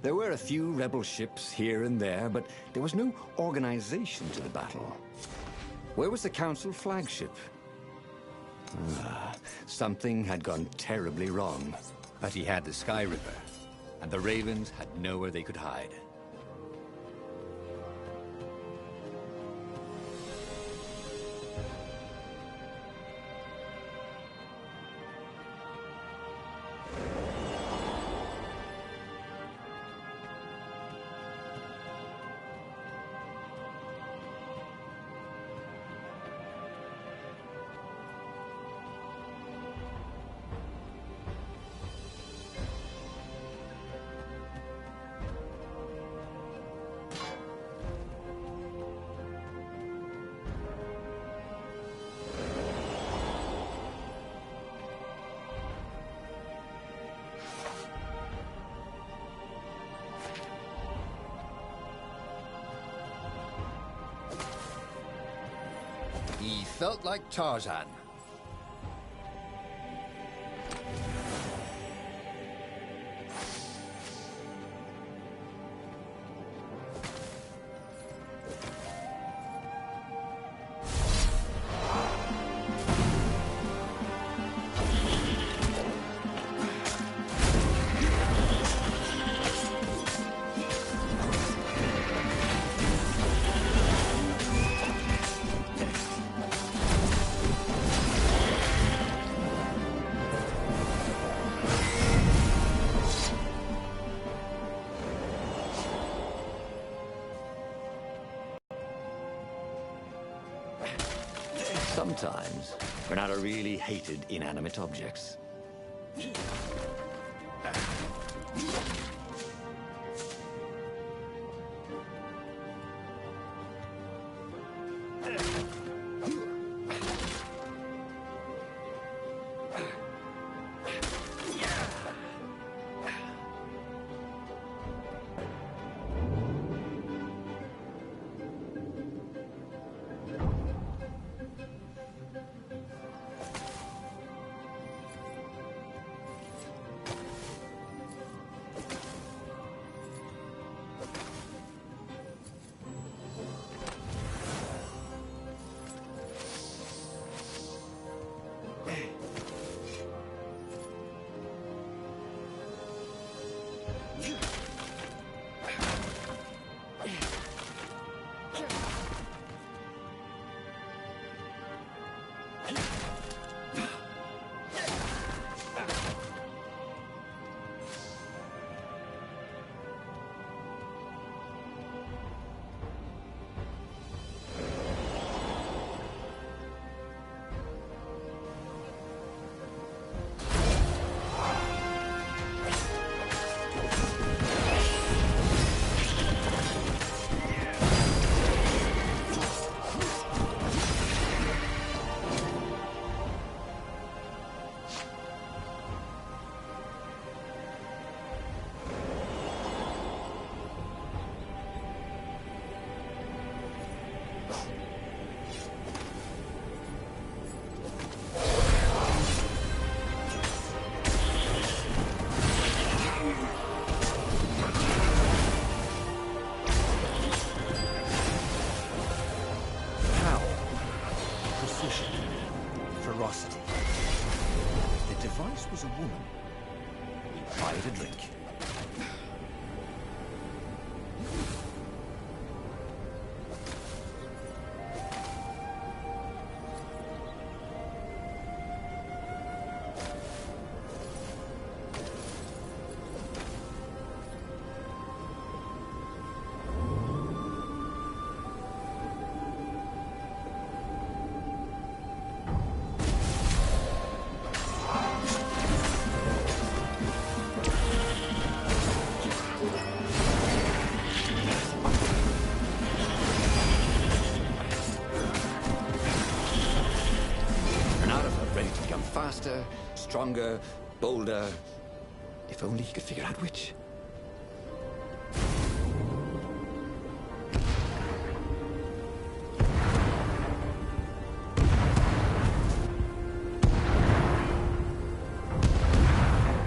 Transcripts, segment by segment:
There were a few rebel ships here and there, but there was no organization to the battle. Where was the Council flagship? Something had gone terribly wrong. But he had the Sky Ripper, and the Ravens had nowhere they could hide. He felt like Tarzan. Sometimes, Granada really hated inanimate objects. Ferocity. The device was a woman. Buy it a drink. Faster, stronger, bolder. If only he could figure out which.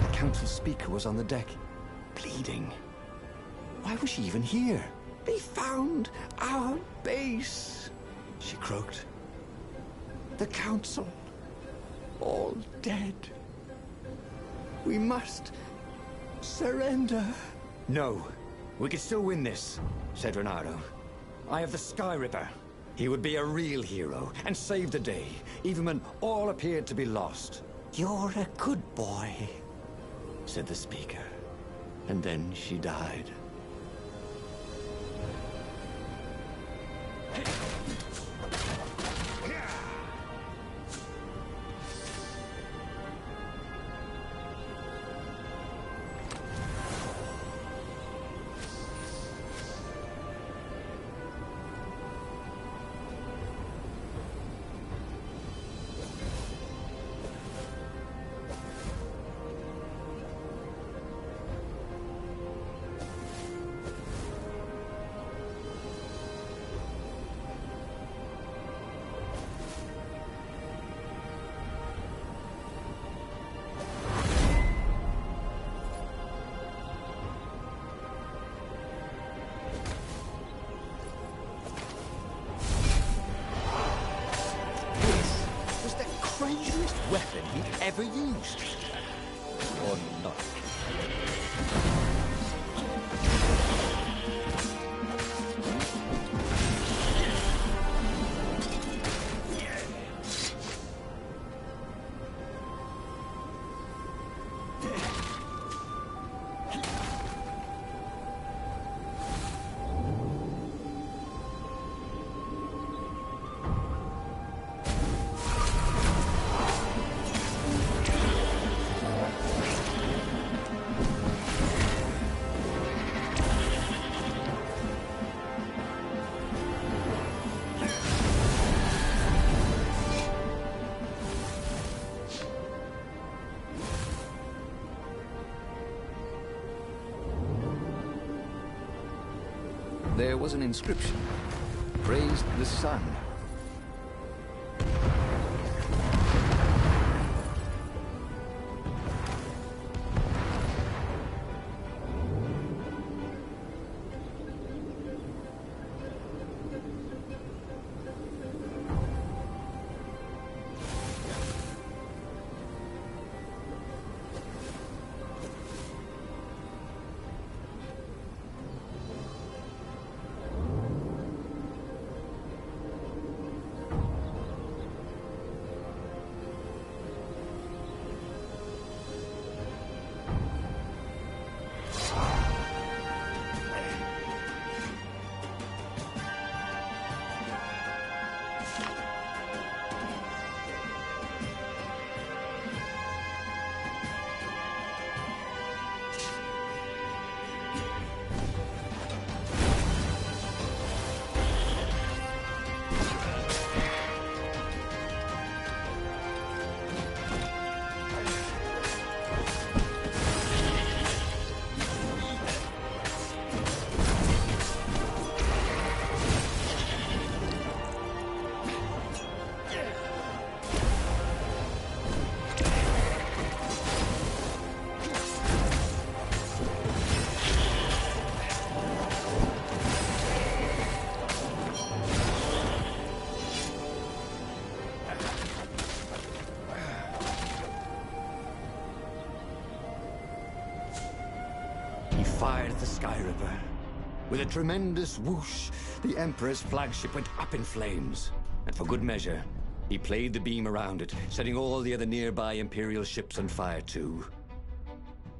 The council speaker was on the deck, bleeding. Why was she even here? They found our base, she croaked. The council, all dead. We must surrender. No, we can still win this, said Reynardo. I have the Sky Ripper. He would be a real hero and save the day, even when all appeared to be lost. You're a good boy, said the speaker. And then she died. Craziest weapon he'd ever used. Or not. There was an inscription. Praised the sun. Fired at the Sky Ripper. With a tremendous whoosh, the Emperor's flagship went up in flames. And for good measure, he played the beam around it, setting all the other nearby Imperial ships on fire too.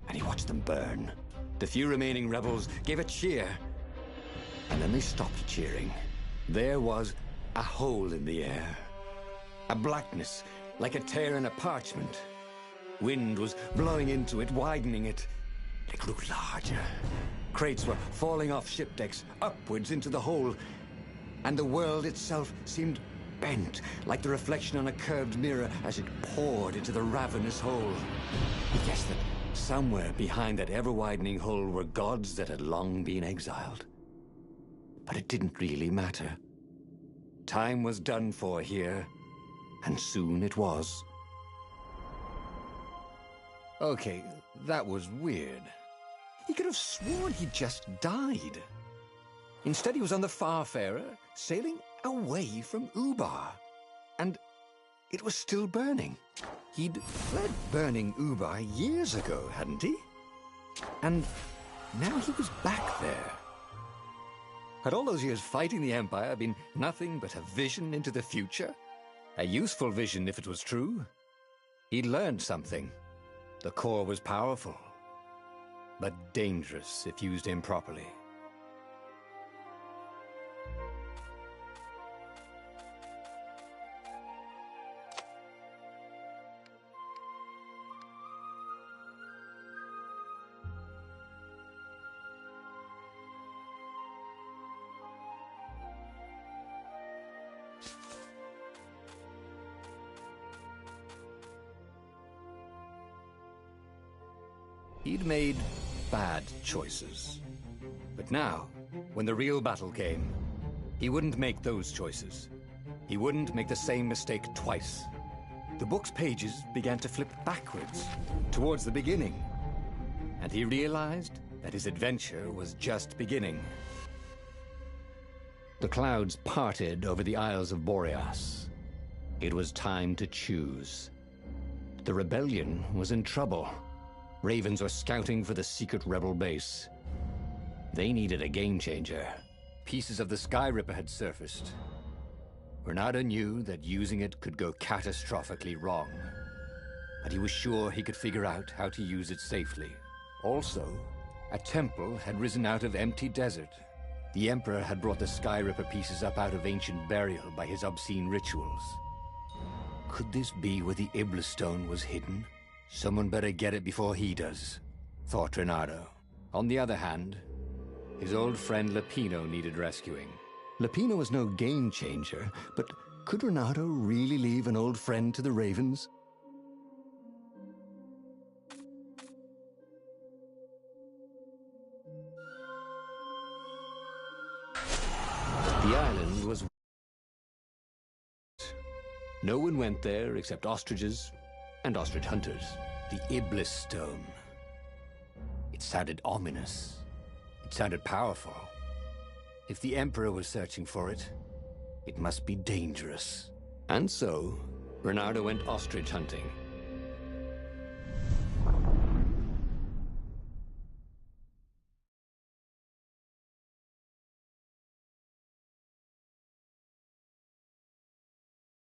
And he watched them burn. The few remaining rebels gave a cheer. And then they stopped cheering. There was a hole in the air. A blackness, like a tear in a parchment. Wind was blowing into it, widening it. It grew larger. Crates were falling off ship decks, upwards into the hole. And the world itself seemed bent, like the reflection on a curved mirror as it poured into the ravenous hole. He guessed that somewhere behind that ever-widening hole were gods that had long been exiled. But it didn't really matter. Time was done for here, and soon it was. Okay, that was weird. He could have sworn he'd just died. Instead, he was on the Farfarer, sailing away from Ubar. And it was still burning. He'd fled burning Ubar years ago, hadn't he? And now he was back there. Had all those years fighting the Empire been nothing but a vision into the future? A useful vision if it was true. He'd learned something. The core was powerful, but dangerous if used improperly. He'd made bad choices. But now, when the real battle came, he wouldn't make those choices. He wouldn't make the same mistake twice. The book's pages began to flip backwards, towards the beginning. And he realized that his adventure was just beginning. The clouds parted over the Isles of Boreas. It was time to choose. The rebellion was in trouble. Ravens were scouting for the secret rebel base. They needed a game-changer. Pieces of the Sky Ripper had surfaced. Renardo knew that using it could go catastrophically wrong. But he was sure he could figure out how to use it safely. Also, a temple had risen out of empty desert. The Emperor had brought the Sky Ripper pieces up out of ancient burial by his obscene rituals. Could this be where the Iblis stone was hidden? Someone better get it before he does, thought Renardo. On the other hand, his old friend Lapino needed rescuing. Lapino was no game changer, but could Renardo really leave an old friend to the Ravens? The island was... No one went there except ostriches and ostrich hunters. The Iblis stone. It sounded ominous. It sounded powerful. If the Emperor was searching for it, it must be dangerous. And so, Renardo went ostrich hunting.